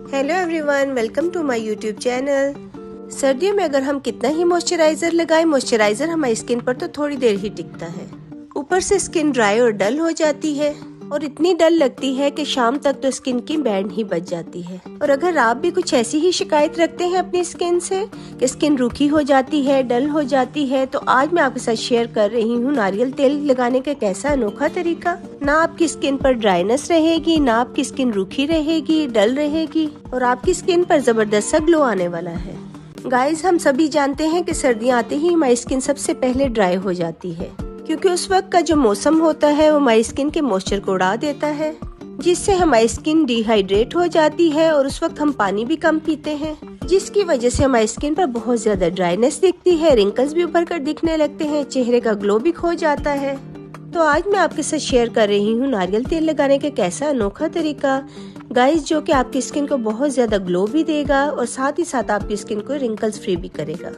Hello everyone, welcome to my YouTube channel. सर्दियों में अगर हम कितना ही मॉइस्चराइजर लगाएं, मॉइस्चराइजर हमारी स्किन पर तो थोड़ी देर ही टिकता है। ऊपर से स्किन ड्राई और डल हो जाती है और इतनी डल लगती है कि शाम तक तो स्किन की बैंड ही बच जाती है। और अगर आप भी कुछ ऐसी ही शिकायत रखते हैं अपनी स्किन से कि स्किन रूखी हो जाती है, डल हो जाती है, तो आज मैं आपके साथ शेयर कर रही हूँ नारियल तेल लगाने का कैसा अनोखा तरीका। ना आपकी स्किन पर ड्राइनेस रहेगी, ना आपकी स्किन रूखी रहेगी, डल रहेगी और आपकी स्किन पर जबरदस्त सा ग्लो आने वाला है। गाइस, हम सभी जानते हैं कि सर्दियाँ आते ही हमारी स्किन सबसे पहले ड्राई हो जाती है, क्योंकि उस वक्त का जो मौसम होता है वो हमारी स्किन के मॉइस्चर को उड़ा देता है, जिससे हमारी स्किन डिहाइड्रेट हो जाती है और उस वक्त हम पानी भी कम पीते हैं, जिसकी वजह से हमारी स्किन पर बहुत ज्यादा ड्राइनेस दिखती है, रिंकल्स भी उभर कर दिखने लगते हैं, चेहरे का ग्लो भी खो जाता है। तो आज मैं आपके साथ शेयर कर रही हूँ नारियल तेल लगाने का कैसा अनोखा तरीका गाइस, जो कि आपकी स्किन को बहुत ज्यादा ग्लो भी देगा और साथ ही साथ आपकी स्किन को रिंकल्स फ्री भी करेगा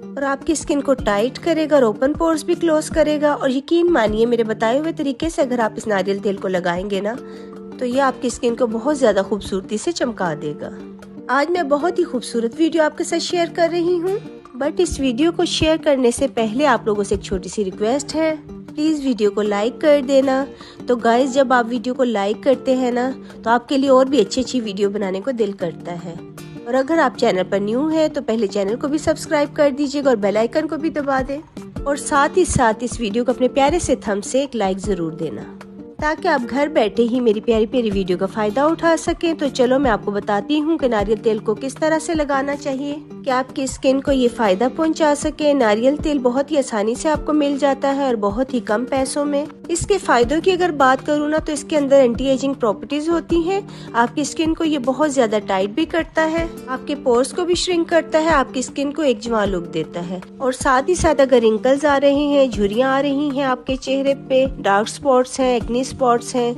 और आपकी स्किन को टाइट करेगा और ओपन पोर्स भी क्लोज करेगा। और यकीन मानिए, मेरे बताए हुए तरीके से अगर आप इस नारियल तेल को लगाएंगे ना, तो ये आपकी स्किन को बहुत ज्यादा खूबसूरती से चमका देगा। आज मैं बहुत ही खूबसूरत वीडियो आपके साथ शेयर कर रही हूँ, बट इस वीडियो को शेयर करने से पहले आप लोगों से एक छोटी सी रिक्वेस्ट है, प्लीज वीडियो को लाइक कर देना। तो गाइस, जब आप वीडियो को लाइक करते हैं ना, तो आपके लिए और भी अच्छी video बनाने को दिल करता है। और अगर आप चैनल पर न्यू हैं तो पहले चैनल को भी सब्सक्राइब कर दीजिएगा और बेल आइकन को भी दबा दें और साथ ही साथ इस वीडियो को अपने प्यारे से थंब से एक लाइक जरूर देना, ताकि आप घर बैठे ही मेरी प्यारी प्यारी वीडियो का फायदा उठा सकें। तो चलो मैं आपको बताती हूँ कि नारियल तेल को किस तरह से लगाना चाहिए कि आपकी स्किन को ये फायदा पहुँचा सके। नारियल तेल बहुत ही आसानी से आपको मिल जाता है और बहुत ही कम पैसों में। इसके फायदों की अगर बात करूँ ना, तो इसके अंदर एंटी एजिंग प्रॉपर्टीज होती हैं। आपकी स्किन को ये बहुत ज्यादा टाइट भी करता है, आपके पोर्स को भी श्रिंक करता है, आपकी स्किन को एक जवां लुक देता है। और साथ ही साथ अगर रिंकल्स आ रहे हैं, झुर्रियाँ आ रही हैं आपके चेहरे पे, डार्क स्पॉट्स हैं, एक्नी स्पॉट्स हैं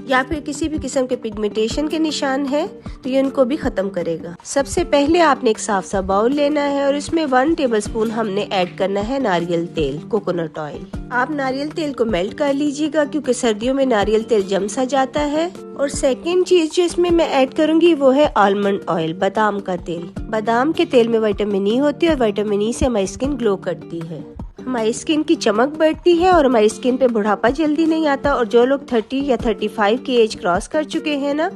या फिर किसी भी किस्म के पिगमेंटेशन के निशान हैं, तो ये उनको भी खत्म करेगा। सबसे पहले आपने एक साफ सा बाउल लेना है और इसमें 1 टेबलस्पून हमने ऐड करना है नारियल तेल, कोकोनट ऑयल। आप नारियल तेल को मेल्ट कर लीजिएगा, क्योंकि सर्दियों में नारियल तेल जम सा जाता है। और सेकेंड चीज जो इसमें मैं ऐड करूंगी वो है आलमंड ऑयल, बादाम का तेल। बादाम के तेल में विटामिन ई होती है और विटामिन ई से हमारी स्किन ग्लो करती है, हमारी स्किन की चमक बढ़ती है और हमारी स्किन पे बुढ़ापा जल्दी नहीं आता। और जो लोग 30 या 35 की एज क्रॉस कर चुके हैं ना,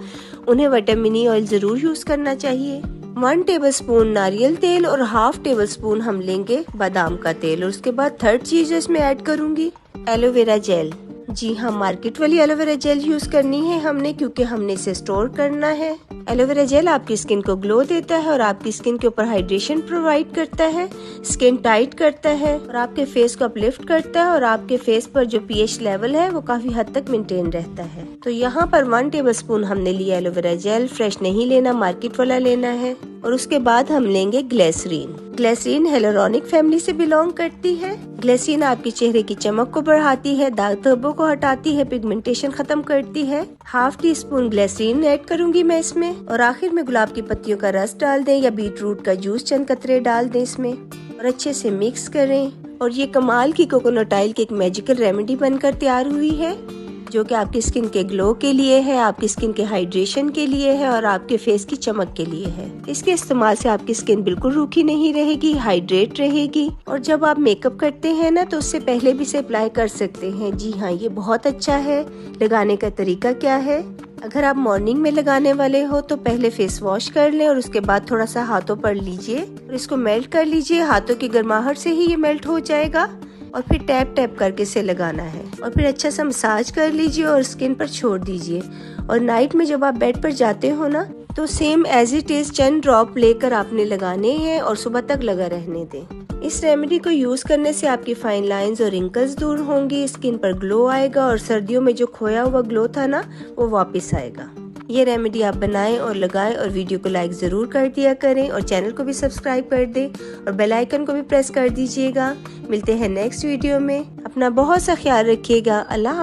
उन्हें विटामिन ई ऑयल जरूर यूज करना चाहिए। 1 टेबलस्पून नारियल तेल और 1/2 टेबलस्पून हम लेंगे बादाम का तेल। और उसके बाद थर्ड चीज इसमें ऐड करूंगी एलोवेरा जेल। जी हाँ, मार्केट वाली एलोवेरा जेल यूज करनी है हमने, क्योंकि हमने इसे स्टोर करना है। एलोवेरा जेल आपकी स्किन को ग्लो देता है और आपकी स्किन के ऊपर हाइड्रेशन प्रोवाइड करता है, स्किन टाइट करता है और आपके फेस को अपलिफ्ट करता है और आपके फेस पर जो पीएच लेवल है वो काफी हद तक मेंटेन रहता है। तो यहाँ पर 1 टेबलस्पून हमने लिया एलोवेरा जेल, फ्रेश नहीं लेना, मार्केट वाला लेना है। और उसके बाद हम लेंगे ग्लिसरीन। ग्लिसरीन हेलोरॉनिक फैमिली से बिलोंग करती है। ग्लिसरीन आपके चेहरे की चमक को बढ़ाती है, दाग धब्बों को हटाती है, पिगमेंटेशन खत्म करती है। 1/2 टीस्पून ग्लिसरीन ऐड करूंगी मैं इसमें। और आखिर में गुलाब की पत्तियों का रस डाल दें या बीट रूट का जूस चंद कतरे डाल दें इसमें और अच्छे से मिक्स करें। और ये कमाल की कोकोनट ऑयल की एक मैजिकल रेमेडी बनकर तैयार हुई है, जो कि आपकी स्किन के ग्लो के लिए है, आपकी स्किन के हाइड्रेशन के लिए है और आपके फेस की चमक के लिए है। इसके इस्तेमाल से आपकी स्किन बिल्कुल रूखी नहीं रहेगी, हाइड्रेट रहेगी। और जब आप मेकअप करते हैं ना, तो उससे पहले भी इसे अप्लाई कर सकते हैं। जी हाँ, ये बहुत अच्छा है। लगाने का तरीका क्या है, अगर आप मॉर्निंग में लगाने वाले हो तो पहले फेस वॉश कर लें और उसके बाद थोड़ा सा हाथों पर लीजिए और इसको मेल्ट कर लीजिए। हाथों की गर्माहट से ही ये मेल्ट हो जाएगा और फिर टैप टैप करके इसे लगाना है और फिर अच्छा सा मसाज कर लीजिए और स्किन पर छोड़ दीजिए। और नाइट में जब आप बेड पर जाते हो ना, तो सेम एज इट इज चंद ड्रॉप लेकर आपने लगाने हैं और सुबह तक लगा रहने दें। इस रेमेडी को यूज करने से आपकी फाइन लाइंस और रिंकल्स दूर होंगी, स्किन पर ग्लो आएगा और सर्दियों में जो खोया हुआ ग्लो था ना, वो वापस आएगा। ये रेमेडी आप बनाएं और लगाएं और वीडियो को लाइक जरूर कर दिया करें और चैनल को भी सब्सक्राइब कर दें और बेल आइकन को भी प्रेस कर दीजिएगा। मिलते हैं नेक्स्ट वीडियो में। अपना बहुत सा ख्याल रखिएगा। अल्लाह।